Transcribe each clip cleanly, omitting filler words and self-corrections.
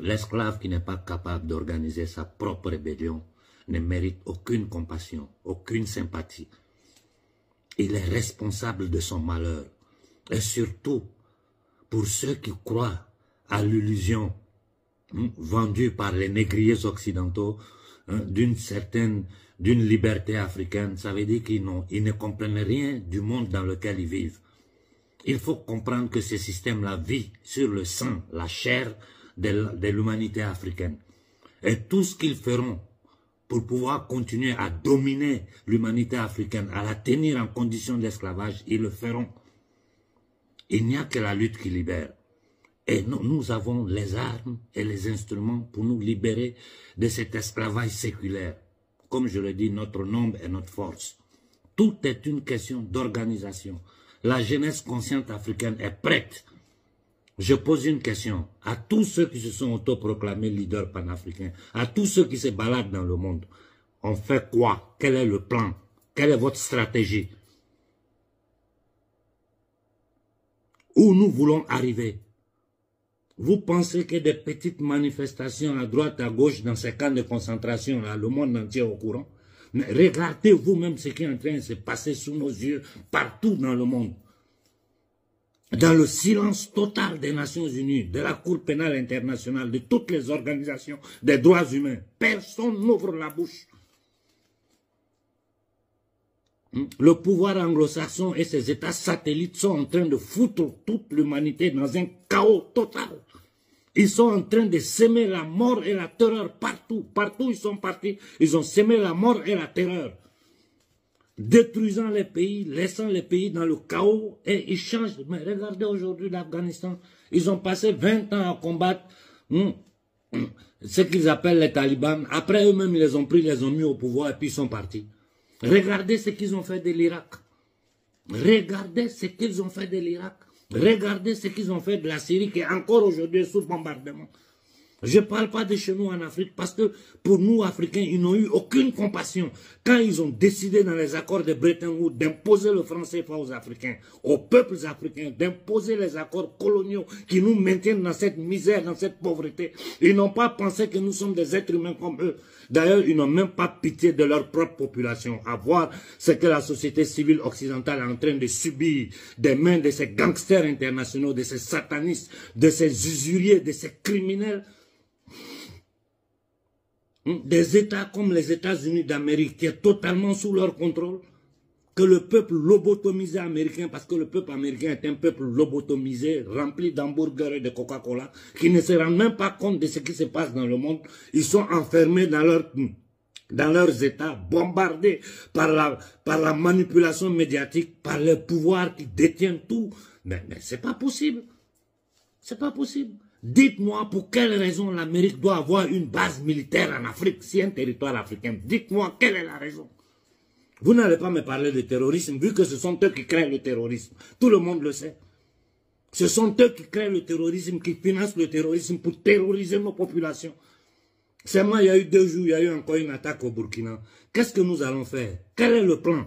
L'esclave qui n'est pas capable d'organiser sa propre rébellion ne mérite aucune compassion, aucune sympathie. Il est responsable de son malheur. Et surtout, pour ceux qui croient à l'illusion vendue par les négriers occidentaux d'une liberté africaine, ça veut dire qu'ils ne comprennent rien du monde dans lequel ils vivent. Il faut comprendre que ce système-là vit sur le sang, la chair de l'humanité africaine. Et tout ce qu'ils feront pour pouvoir continuer à dominer l'humanité africaine, à la tenir en condition d'esclavage, ils le feront. Il n'y a que la lutte qui libère. Et nous avons les armes et les instruments pour nous libérer de cet esclavage séculaire. Comme je le dis, notre nombre et notre force. Tout est une question d'organisation. La jeunesse consciente africaine est prête. Je pose une question à tous ceux qui se sont autoproclamés leaders panafricains, à tous ceux qui se baladent dans le monde. On fait quoi? Quel est le plan? Quelle est votre stratégie? Où nous voulons arriver? Vous pensez que des petites manifestations à droite, à gauche, dans ces camps de concentration, là, le monde entier est au courant? Mais regardez vous-même ce qui est en train de se passer sous nos yeux, partout dans le monde. Dans le silence total des Nations Unies, de la Cour pénale internationale, de toutes les organisations des droits humains, personne n'ouvre la bouche. Le pouvoir anglo-saxon et ses États satellites sont en train de foutre toute l'humanité dans un chaos total. Ils sont en train de semer la mort et la terreur partout. Partout où ils sont partis, ils ont semé la mort et la terreur. Détruisant les pays, laissant les pays dans le chaos, et ils changent. Mais regardez aujourd'hui l'Afghanistan, ils ont passé 20 ans à combattre ce qu'ils appellent les talibans. Après eux-mêmes, ils les ont pris, ils les ont mis au pouvoir et puis ils sont partis. Regardez ce qu'ils ont fait de l'Irak. Regardez ce qu'ils ont fait de l'Irak. Regardez ce qu'ils ont fait de la Syrie qui est encore aujourd'hui sous bombardement. Je ne parle pas de chez nous en Afrique parce que pour nous Africains, ils n'ont eu aucune compassion. Quand ils ont décidé dans les accords de Bretton Woods d'imposer le franc CFA aux Africains, aux peuples africains, d'imposer les accords coloniaux qui nous maintiennent dans cette misère, dans cette pauvreté, ils n'ont pas pensé que nous sommes des êtres humains comme eux. D'ailleurs, ils n'ont même pas pitié de leur propre population. À voir ce que la société civile occidentale est en train de subir des mains de ces gangsters internationaux, de ces satanistes, de ces usuriers, de ces criminels. Des États comme les États-Unis d'Amérique qui est totalement sous leur contrôle, que le peuple lobotomisé américain, parce que le peuple américain est un peuple lobotomisé, rempli d'hamburgers et de Coca-Cola, qui ne se rendent même pas compte de ce qui se passe dans le monde. Ils sont enfermés dans leurs États, bombardés par la manipulation médiatique, par le pouvoir qui détient tout. Mais c'est pas possible. C'est pas possible. Dites-moi pour quelle raison l'Amérique doit avoir une base militaire en Afrique, si un territoire africain. Dites-moi quelle est la raison. Vous n'allez pas me parler de terrorisme, vu que ce sont eux qui créent le terrorisme. Tout le monde le sait. Ce sont eux qui créent le terrorisme, qui financent le terrorisme pour terroriser nos populations. Seulement, il y a eu 2 jours, il y a eu encore une attaque au Burkina. Qu'est-ce que nous allons faire? Quel est le plan?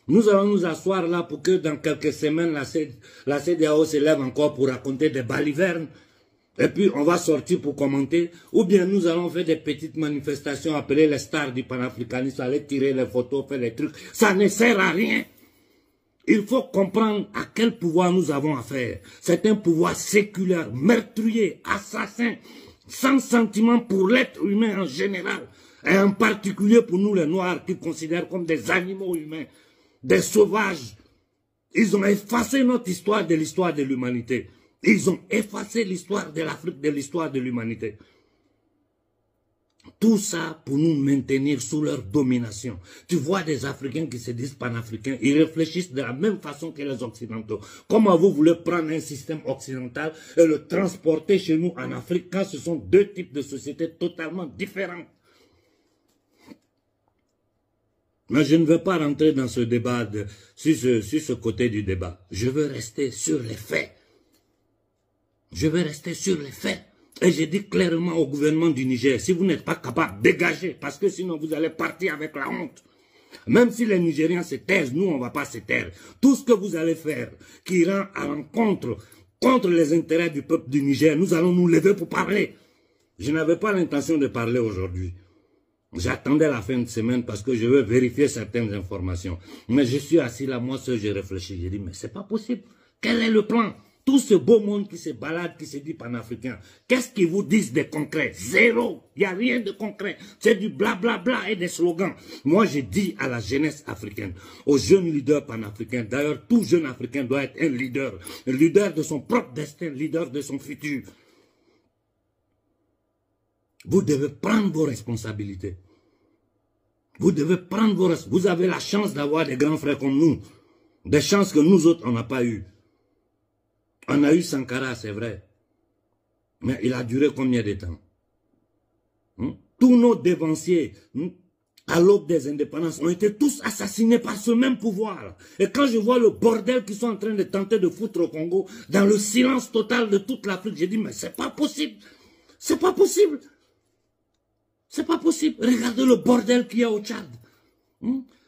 Nous allons nous asseoir là pour que dans quelques semaines, la CEDEAO se lève encore pour raconter des balivernes. Et puis on va sortir pour commenter, ou bien nous allons faire des petites manifestations, appeler les stars du panafricanisme, aller tirer les photos, faire les trucs. Ça ne sert à rien. Il faut comprendre à quel pouvoir nous avons affaire. C'est un pouvoir séculaire, meurtrier, assassin, sans sentiment pour l'être humain en général, et en particulier pour nous les Noirs qu'ils considèrent comme des animaux humains, des sauvages. Ils ont effacé notre histoire de l'histoire de l'humanité. Ils ont effacé l'histoire de l'Afrique, de l'histoire de l'humanité. Tout ça pour nous maintenir sous leur domination. Tu vois des Africains qui se disent panafricains, ils réfléchissent de la même façon que les Occidentaux. Comment vous voulez prendre un système occidental et le transporter chez nous en Afrique quand ce sont 2 types de sociétés totalement différentes? Mais je ne veux pas rentrer dans ce débat, sur ce côté du débat. Je veux rester sur les faits. Je vais rester sur les faits. Et je dis clairement au gouvernement du Niger, si vous n'êtes pas capable, dégagez, parce que sinon vous allez partir avec la honte. Même si les Nigériens se taisent, nous on ne va pas se taire. Tout ce que vous allez faire, qui rend à l'encontre, contre les intérêts du peuple du Niger, nous allons nous lever pour parler. Je n'avais pas l'intention de parler aujourd'hui. J'attendais la fin de semaine parce que je veux vérifier certaines informations. Mais je suis assis là, moi seul, j'ai réfléchi. J'ai dit, mais c'est pas possible. Quel est le plan? Tout ce beau monde qui se balade, qui se dit panafricain, qu'est-ce qu'ils vous disent de concret? Zéro. Il n'y a rien de concret. C'est du blablabla et des slogans. Moi, je dis à la jeunesse africaine, aux jeunes leaders panafricains, d'ailleurs, tout jeune africain doit être un leader de son propre destin, leader de son futur. Vous devez prendre vos responsabilités. Vous devez prendre vos responsabilités. Vous avez la chance d'avoir des grands frères comme nous. Des chances que nous autres, on n'a pas eu. On a eu Sankara, c'est vrai. Mais il a duré combien de temps? Tous nos dévanciers, à l'aube des indépendances, ont été tous assassinés par ce même pouvoir. Et quand je vois le bordel qu'ils sont en train de tenter de foutre au Congo, dans le silence total de toute l'Afrique, j'ai dit, mais c'est pas possible. C'est pas possible. C'est pas possible. Regardez le bordel qu'il y a au Tchad.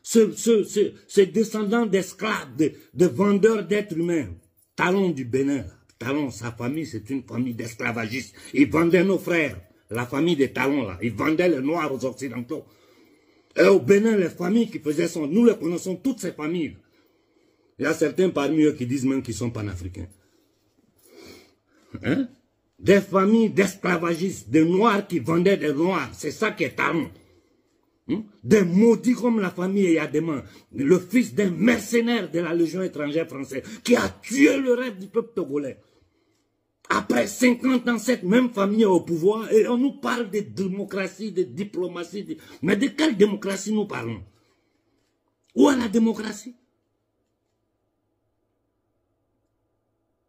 Ces descendants d'esclaves, de vendeurs d'êtres humains. Talon du Bénin. Talon, sa famille, c'est une famille d'esclavagistes. Ils vendaient nos frères. La famille des Talons, là. Ils vendaient les Noirs aux Occidentaux. Et au Bénin, les familles qui faisaient son... Nous les connaissons, toutes ces familles. Il y a certains parmi eux qui disent même qu'ils sont panafricains. Hein? Des familles d'esclavagistes, des Noirs qui vendaient des Noirs. C'est ça qui est Talon. Des maudits comme la famille Eyadema, le fils d'un mercenaire de la Légion étrangère française, qui a tué le rêve du peuple togolais. Après 50 ans, cette même famille est au pouvoir et on nous parle de démocratie, de diplomatie. Mais de quelle démocratie nous parlons? Où est la démocratie?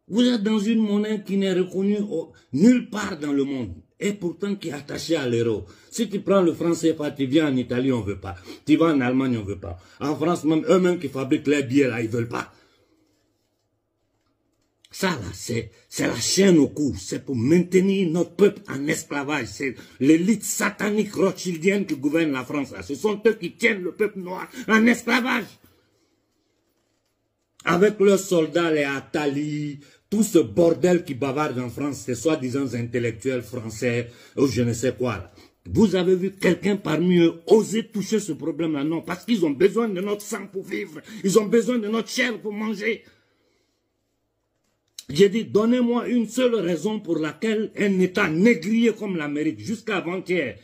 Vous êtes dans une monnaie qui n'est reconnue nulle part dans le monde. Et pourtant qui est attaché à l'euro. Si tu prends le franc CFA, tu viens en Italie, on ne veut pas. Tu vas en Allemagne, on ne veut pas. En France, même eux-mêmes qui fabriquent les billets, là, ils ne veulent pas. Ça, là, c'est la chaîne au cou. C'est pour maintenir notre peuple en esclavage. C'est l'élite satanique rothschildienne qui gouverne la France, là. Ce sont eux qui tiennent le peuple noir en esclavage. Avec leurs soldats, les Attali, tout ce bordel qui bavarde en France, ces soi-disant intellectuels français, ou je ne sais quoi. Là. Vous avez vu quelqu'un parmi eux oser toucher ce problème-là? Non, parce qu'ils ont besoin de notre sang pour vivre. Ils ont besoin de notre chair pour manger. J'ai dit, donnez-moi une seule raison pour laquelle un État négrier comme l'Amérique, jusqu'à avant-hier,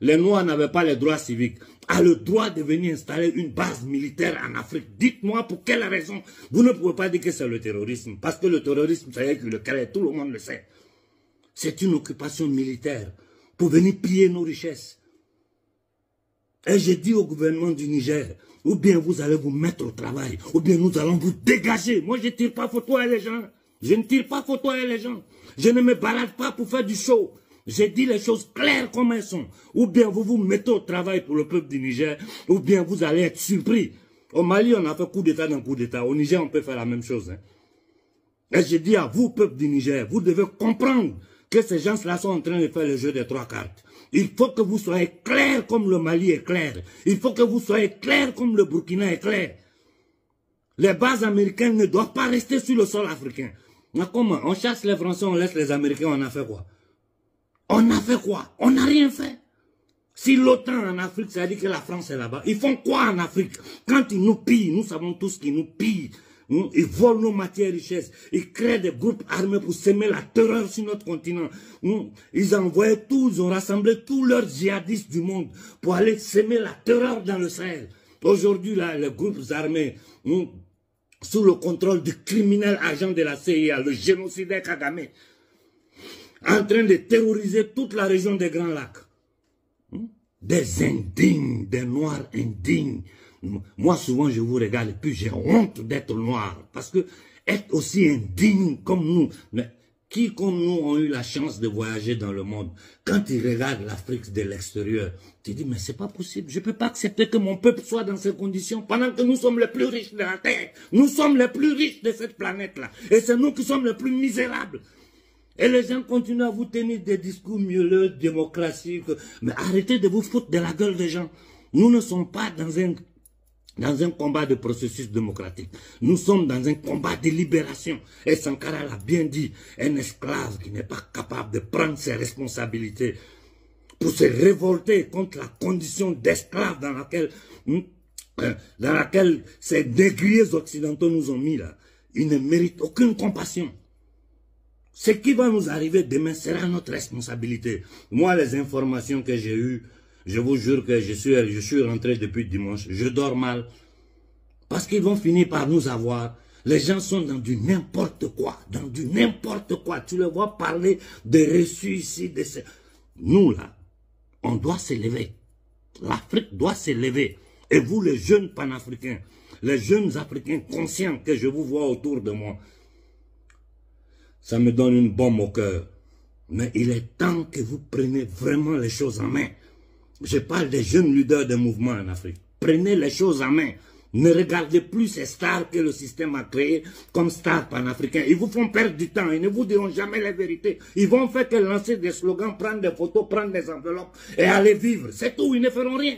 les Noirs n'avaient pas les droits civiques, a le droit de venir installer une base militaire en Afrique. Dites-moi pour quelle raison. Vous ne pouvez pas dire que c'est le terrorisme. Parce que le terrorisme, ça y est que le crée, tout le monde le sait. C'est une occupation militaire pour venir piller nos richesses. Et j'ai dit au gouvernement du Niger, ou bien vous allez vous mettre au travail, ou bien nous allons vous dégager. Moi, je ne tire pas photo à les gens. Je ne tire pas photo à les gens. Je ne me balade pas pour faire du show. J'ai dit les choses claires comme elles sont. Ou bien vous vous mettez au travail pour le peuple du Niger, ou bien vous allez être surpris. Au Mali, on a fait coup d'état dans coup d'état. Au Niger, on peut faire la même chose. Hein. Et j'ai dit à vous, peuple du Niger, vous devez comprendre que ces gens-là sont en train de faire le jeu des trois cartes. Il faut que vous soyez clair comme le Mali est clair. Il faut que vous soyez clair comme le Burkina est clair. Les bases américaines ne doivent pas rester sur le sol africain. Mais comment? On chasse les Français, on laisse les Américains, on a fait quoi? On a fait quoi? On n'a rien fait. Si l'OTAN en Afrique, ça dit que la France est là-bas, ils font quoi en Afrique? Quand ils nous pillent, nous savons tous qu'ils nous pillent. Ils volent nos matières richesses. Ils créent des groupes armés pour semer la terreur sur notre continent. Ils envoyaient tous, ils ont rassemblé tous leurs djihadistes du monde pour aller semer la terreur dans le Sahel. Aujourd'hui, là, les groupes armés, sous le contrôle du criminel agent de la CIA, le génocidaire Kagame, en train de terroriser toute la région des Grands Lacs. Des indignes, des noirs indignes. Moi, souvent, je vous regarde et puis j'ai honte d'être noir. Parce que être aussi indigne comme nous, mais qui comme nous ont eu la chance de voyager dans le monde, quand ils regardent l'Afrique de l'extérieur, tu dis, mais c'est pas possible. Je peux pas accepter que mon peuple soit dans ces conditions pendant que nous sommes les plus riches de la Terre. Nous sommes les plus riches de cette planète-là. Et c'est nous qui sommes les plus misérables. Et les gens continuent à vous tenir des discours mielleux, démocratie. Mais arrêtez de vous foutre de la gueule des gens. Nous ne sommes pas dans un dans un combat de processus démocratique. Nous sommes dans un combat de libération. Et Sankara l'a bien dit, un esclave qui n'est pas capable de prendre ses responsabilités pour se révolter contre la condition d'esclave dans laquelle ces négriers occidentaux nous ont mis là. Ils ne méritent aucune compassion. Ce qui va nous arriver demain sera notre responsabilité. Moi, les informations que j'ai eues, je vous jure que je suis rentré depuis dimanche. Je dors mal. Parce qu'ils vont finir par nous avoir. Les gens sont dans du n'importe quoi. Dans du n'importe quoi. Tu les vois parler de reçus ici. Nous, là, on doit s'élever. L'Afrique doit s'élever. Et vous, les jeunes panafricains, les jeunes Africains conscients que je vous vois autour de moi, ça me donne une bombe au cœur. Mais il est temps que vous preniez vraiment les choses en main. Je parle des jeunes leaders des mouvements en Afrique. Prenez les choses en main. Ne regardez plus ces stars que le système a créées comme stars panafricains. Ils vous font perdre du temps. Ils ne vous diront jamais la vérité. Ils vont faire que lancer des slogans, prendre des photos, prendre des enveloppes et aller vivre. C'est tout. Ils ne feront rien.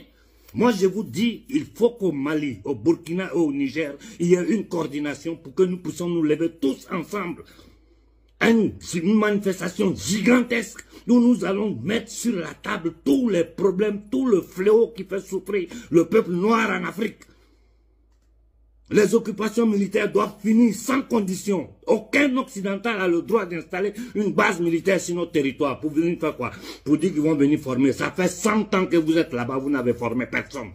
Moi, je vous dis, il faut qu'au Mali, au Burkina et au Niger, il y ait une coordination pour que nous puissions nous lever tous ensemble. Une manifestation gigantesque où nous allons mettre sur la table tous les problèmes, tout le fléau qui fait souffrir le peuple noir en Afrique. Les occupations militaires doivent finir sans condition. Aucun occidental a le droit d'installer une base militaire sur notre territoire. Pour venir faire quoi? Pour dire qu'ils vont venir former. Ça fait 100 ans que vous êtes là-bas, vous n'avez formé personne.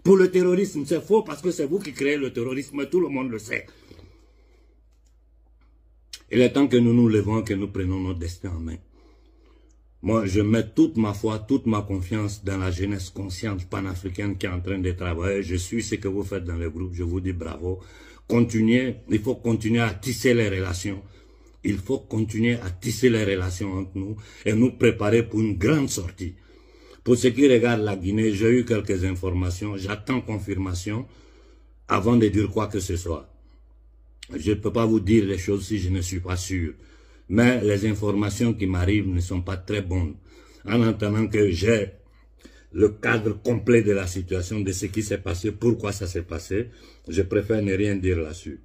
Pour le terrorisme, c'est faux parce que c'est vous qui créez le terrorisme, tout le monde le sait. Il est temps que nous nous levons, que nous prenions notre destin en main. Moi, je mets toute ma foi, toute ma confiance dans la jeunesse consciente panafricaine qui est en train de travailler. Je suis ce que vous faites dans les groupes, je vous dis bravo. Continuez, il faut continuer à tisser les relations. Il faut continuer à tisser les relations entre nous et nous préparer pour une grande sortie. Pour ce qui regarde la Guinée, j'ai eu quelques informations, j'attends confirmation avant de dire quoi que ce soit. Je ne peux pas vous dire les choses si je ne suis pas sûr. Mais les informations qui m'arrivent ne sont pas très bonnes. En entendant que j'ai le cadre complet de la situation, de ce qui s'est passé, pourquoi ça s'est passé, je préfère ne rien dire là-dessus.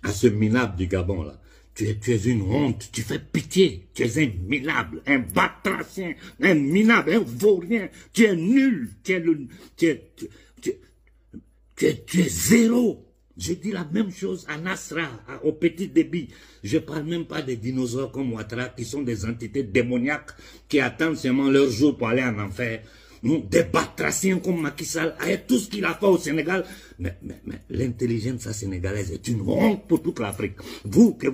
À ce minable du Gabon là, tu es une honte, tu fais pitié, tu es un minable, un batracien, un minable, un vaurien, tu es nul, tu es zéro. Je dis la même chose à Nasra, au petit débit. Je ne parle même pas des dinosaures comme Ouattara, qui sont des entités démoniaques, qui attendent seulement leur jour pour aller en enfer. Des batraciens comme Macky Sall, avec tout ce qu'il a fait au Sénégal. Mais l'intelligence sénégalaise est une honte pour toute l'Afrique. Vous, que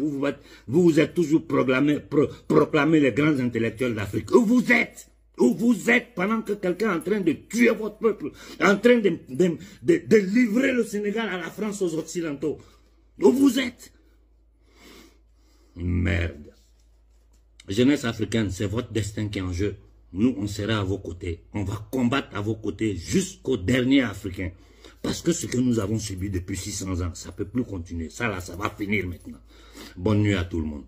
vous êtes toujours proclamé les grands intellectuels d'Afrique. Où vous êtes? Où vous êtes pendant que quelqu'un est en train de tuer votre peuple, en train de livrer le Sénégal à la France, aux Occidentaux. Où vous êtes? Merde. Jeunesse africaine, c'est votre destin qui est en jeu. Nous, on sera à vos côtés. On va combattre à vos côtés jusqu'au dernier Africain. Parce que ce que nous avons subi depuis 600 ans, ça ne peut plus continuer. Ça là, ça va finir maintenant. Bonne nuit à tout le monde.